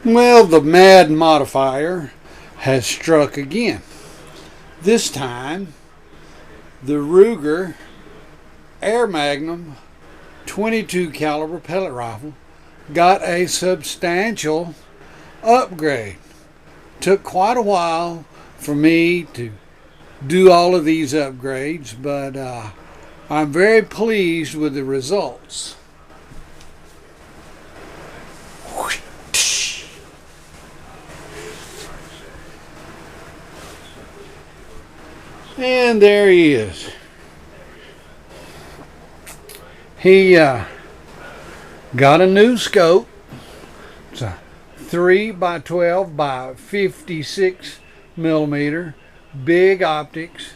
Well, the mad modifier has struck again. This time, the Ruger Air Magnum 22 caliber pellet rifle got a substantial upgrade. Took quite a while for me to do all of these upgrades, but I'm very pleased with the results. And there he is. He got a new scope. It's a 3 by 12 by 56 millimeter, big optics,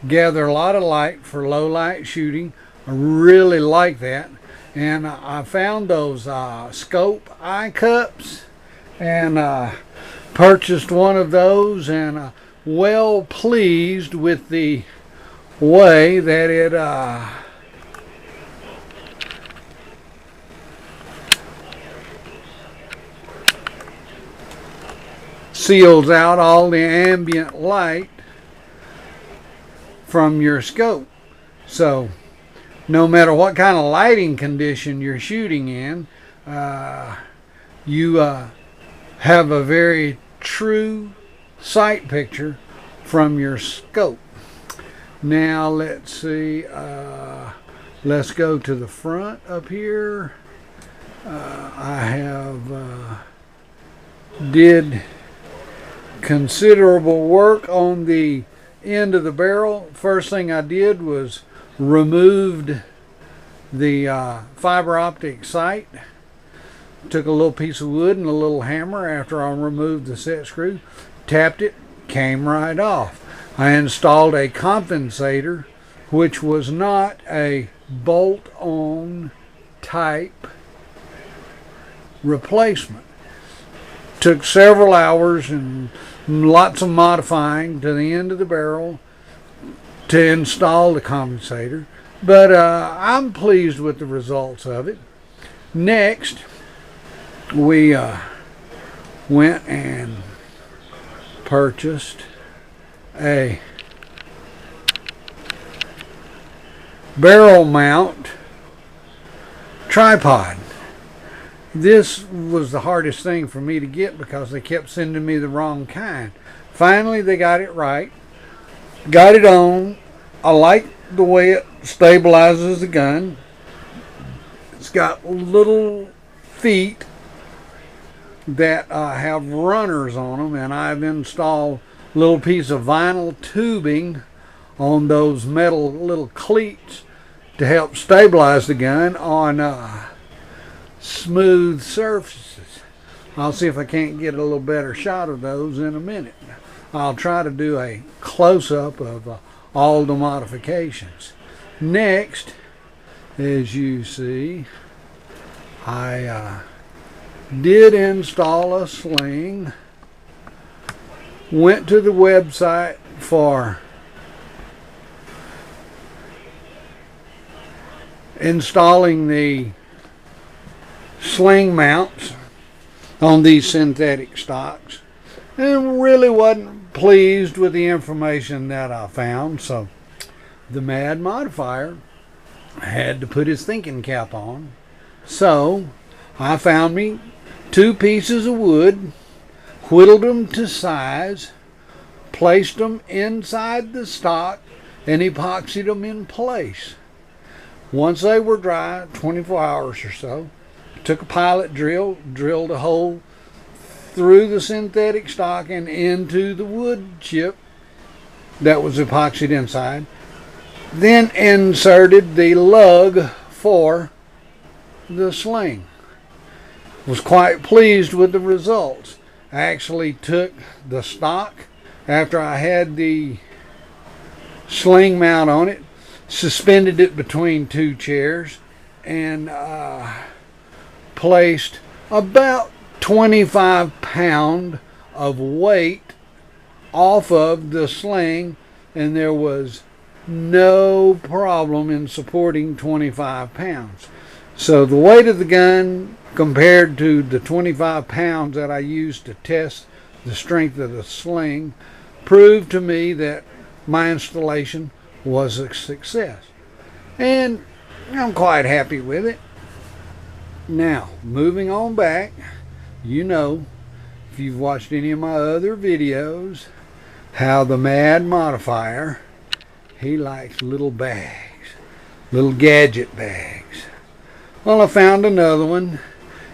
gather a lot of light for low light shooting. I really like that. And I found those scope eye cups and purchased one of those, and well pleased with the way that it seals out all the ambient light from your scope. So no matter what kind of lighting condition you're shooting in, you have a very true sight picture from your scope. Now let's see, let's go to the front up here. I have did considerable work on the end of the barrel. First thing I did was removed the fiber optic sight. Took a little piece of wood and a little hammer after I removed the set screw, tapped it, came right off. I installed a compensator, which was not a bolt-on type replacement. Took several hours and lots of modifying to the end of the barrel to install the compensator, but I'm pleased with the results of it. Next, we went and purchased a barrel mount tripod. This was the hardest thing for me to get because they kept sending me the wrong kind. Finally they got it right, got it on. I like the way it stabilizes the gun. It's got little feet that have runners on them, and I've installed a little piece of vinyl tubing on those metal little cleats to help stabilize the gun on smooth surfaces. I'll see if I can't get a little better shot of those in a minute. I'll try to do a close-up of all the modifications. Next, as you see, I did install a sling. Went to the website for installing the sling mounts on these synthetic stocks, and really wasn't pleased with the information that I found. So the mad modifier had to put his thinking cap on. So I found me 2 pieces of wood, whittled them to size, placed them inside the stock, and epoxied them in place. Once they were dry, 24 hours or so, took a pilot drill, drilled a hole through the synthetic stock and into the wood chip that was epoxied inside. Then inserted the lug for the sling. Was quite pleased with the results. I actually took the stock after I had the sling mount on it, suspended it between 2 chairs, and placed about 25 pounds of weight off of the sling, and there was no problem in supporting 25 pounds. So the weight of the gun compared to the 25 pounds that I used to test the strength of the sling, proved to me that my installation was a success. And I'm quite happy with it. Now, moving on back, you know, if you've watched any of my other videos, how the Mad Modifier, he likes little bags, little gadget bags. Well, I found another one,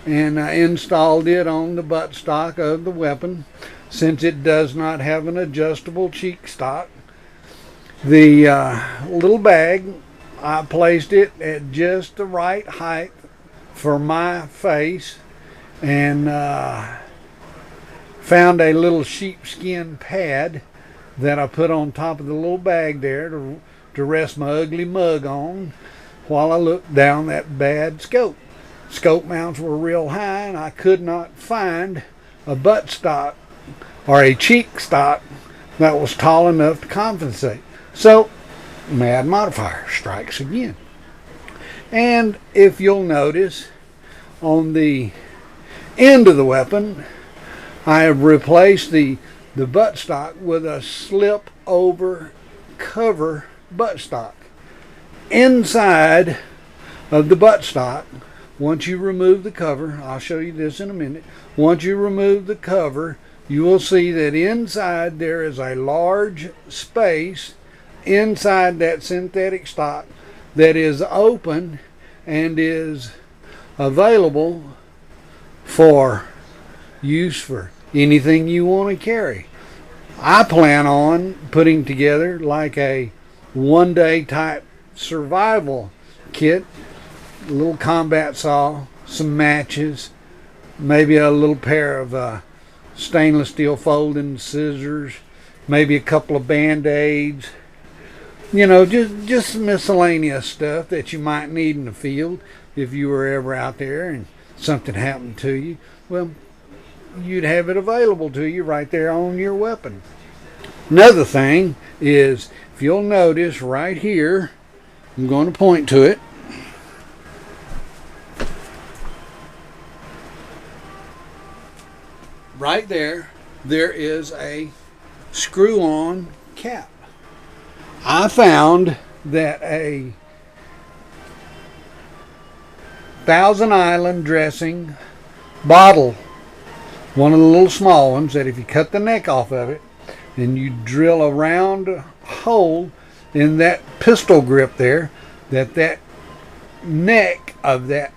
and I installed it on the buttstock of the weapon. Since it does not have an adjustable cheek stock, the little bag, I placed it at just the right height for my face, and found a little sheepskin pad that I put on top of the little bag there to rest my ugly mug on while I looked down that bad scope. Scope mounts were real high, and I could not find a buttstock or a cheek stock that was tall enough to compensate. So, Mad Modifier strikes again. And if you'll notice, on the end of the weapon, I have replaced the buttstock with a slip over cover buttstock. Inside of the buttstock, once you remove the cover, I'll show you this in a minute. Once you remove the cover, you will see that inside there is a large space inside that synthetic stock that is open and is available for use for anything you want to carry. I plan on putting together like a one-day type survival kit, a little combat saw, some matches, maybe a little pair of stainless steel folding scissors, maybe a couple of band-aids, you know, just some miscellaneous stuff that you might need in the field if you were ever out there and something happened to you. Well, you'd have it available to you right there on your weapon. Another thing is, if you'll notice right here, I'm going to point to it. Right there, there is a screw-on cap. I found that a Thousand Island dressing bottle, one of the little small ones, that if you cut the neck off of it and you drill a round hole in that pistol grip there, that neck of that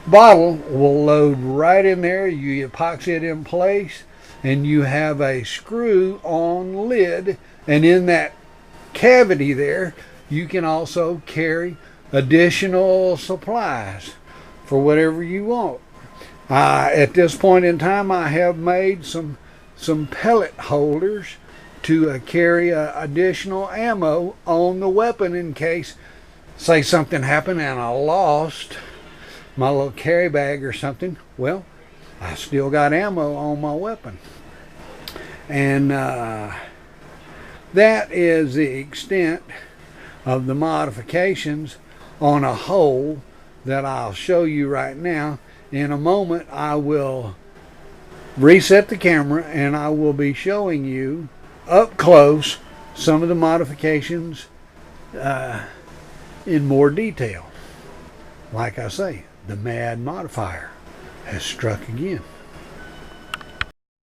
bottle will load right in there. You epoxy it in place, and you have a screw on lid, and in that cavity there you can also carry additional supplies for whatever you want. At this point in time, I have made some pellet holders to carry additional ammo on the weapon in case, say, something happened and I lost my little carry bag or something. Well, I still got ammo on my weapon. And that is the extent of the modifications on a whole that I'll show you right now. In a moment, I will reset the camera and I will be showing you up close some of the modifications in more detail. Like I say, the Mad Modifier has struck again.